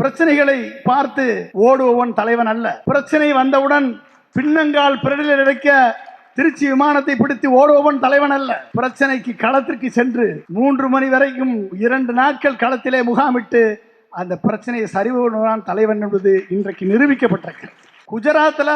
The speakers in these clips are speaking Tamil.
பிரச்சனைகளை பார்த்து ஓடுபவன் தலைவன் அல்ல. பிரச்சனை வந்தவுடன் பின்னங்கால் பிறடில் இழைக்க திருச்சி விமானத்தை பிடித்து ஓடுபவன் தலைவன் அல்ல. பிரச்சனைக்கு களத்திற்கு சென்று 3 மணி வரைக்கும் 2 நாட்கள் களத்திலே முகாமிட்டு அந்த பிரச்சனையை சரிவன் தலைவன் என்பது இன்றைக்கு நிரூபிக்கப்பட்டிருக்கிறது. குஜராத்தில்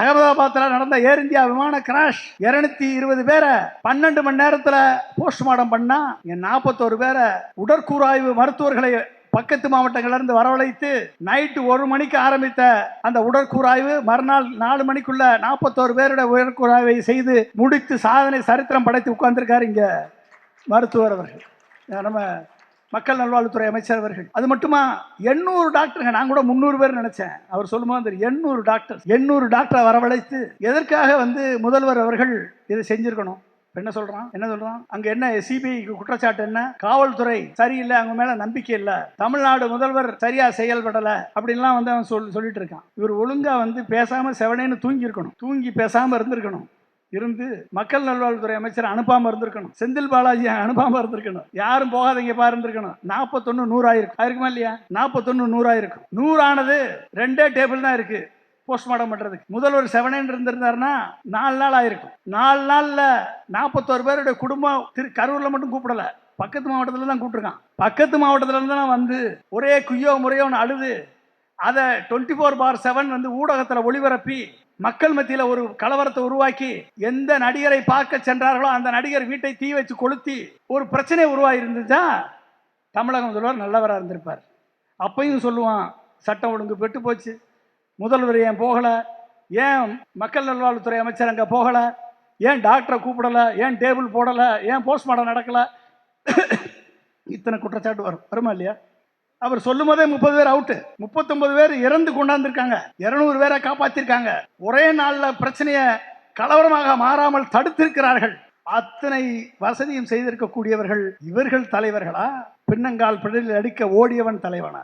அகமதாபாத்தில் நடந்த ஏர் இந்தியா விமான கிராஷ் 220 பேரை 12 மணி நேரத்தில் போஸ்ட்மார்ட்டம் பண்ணா 41 பேரை உடற்கூறாய்வு மருத்துவர்களை பக்கத்து மாவட்டங்களிலிருந்து வரவழைத்து நைட்டு 1 மணிக்கு ஆரம்பித்த அந்த உடற்கூறாய்வு மறுநாள் 4 மணிக்குள்ள 41 பேருடைய உடற்கூறாய்வை செய்து முடித்து சாதனை சரித்திரம் படைத்து உட்கார்ந்திருக்காரு இங்க மருத்துவர் அவர்கள், நம்ம மக்கள் நல்வாழ்வுத்துறை அமைச்சர் அவர்கள். அது மட்டுமா 800 டாக்டருங்க, நான் கூட 300 பேர் நினைச்சேன். அவர் சொல்லும்போது 800 டாக்டரை வரவழைத்து எதற்காக முதல்வர் அவர்கள் இதை செஞ்சிருக்கணும். என்ன சொல்றான் அங்க என்ன சிபிஐ குற்றச்சாட்டு என்ன, காவல்துறை சரியில்லை, அவங்க மேல நம்பிக்கை இல்ல, தமிழ்நாடு முதல்வர் சரியா செயல்படல அப்படின்லாம் அவன் சொல்லிட்டு இருக்கான். இவர் ஒழுங்கா பேசாம செவனேன்னு தூங்கி இருக்கணும், தூங்கி பேசாம இருந்திருக்கணும். இருந்து மக்கள் நல்வாழ்வுத்துறை அமைச்சர் அனுப்பாம இருந்திருக்கணும், செந்தில் பாலாஜி அனுப்பாம இருந்திருக்கணும், யாரும் போகாதீங்க பாரு இருந்திருக்கணும். 41 100 ஆயிருக்குமா இல்லையா? 41 100 ஆயிருக்கும். 100 ஆனது 2 டேபிள் தான் இருக்கு போஸ்ட்மார்ட்டம் பண்றதுக்கு. முதல்வர் 7 இருந்திருந்தாருன்னா 4 நாள் ஆயிருக்கும். 4 நாள்ல 41 பேருடைய குடும்பம் கரூர்ல மட்டும் கூப்பிடல, பக்கத்து மாவட்டத்துல தான் கூப்பிட்டுருக்கான். பக்கத்து மாவட்டத்துல இருந்து தான் ஒரே குய்யோ முறையோ அழுது அதை 24/7 ஊடகத்துல ஒளிபரப்பி மக்கள் மத்தியில ஒரு கலவரத்தை உருவாக்கி எந்த நடிகரை பார்க்க சென்றார்களோ அந்த நடிகர் வீட்டை தீ வச்சு கொளுத்தி ஒரு பிரச்சனை உருவாகி இருந்துச்சா தமிழக முதல்வர் நல்லவராக இருந்திருப்பார். அப்பையும் சொல்லுவான், சட்டம் ஒழுங்கு பெற்று போச்சு, முதல்வர் ஏன் போகல, ஏன் மக்கள் நல்வாழ்வுத்துறை அமைச்சர் அங்கே போகல, ஏன் டாக்டரை கூப்பிடல, ஏன் டேபிள் போடல, ஏன் போஸ்ட்மார்ட்டம் நடக்கல, இத்தனை குற்றச்சாட்டு வருமா இல்லையா? அவர் சொல்லும் போதே 30 பேர் அவுட்டு, 39 பேர் இறந்து கொண்டாந்துருக்காங்க, 200 பேரை காப்பாத்திருக்காங்க. ஒரே நாள்ல பிரச்சனையை கலவரமாக மாறாமல் தடுத்திருக்கிறார்கள். அத்தனை வசதியும் செய்திருக்கக்கூடியவர்கள் இவர்கள் தலைவர்களா? பின்னங்கால் பிடலில் அடிக்க ஓடியவன் தலைவனா?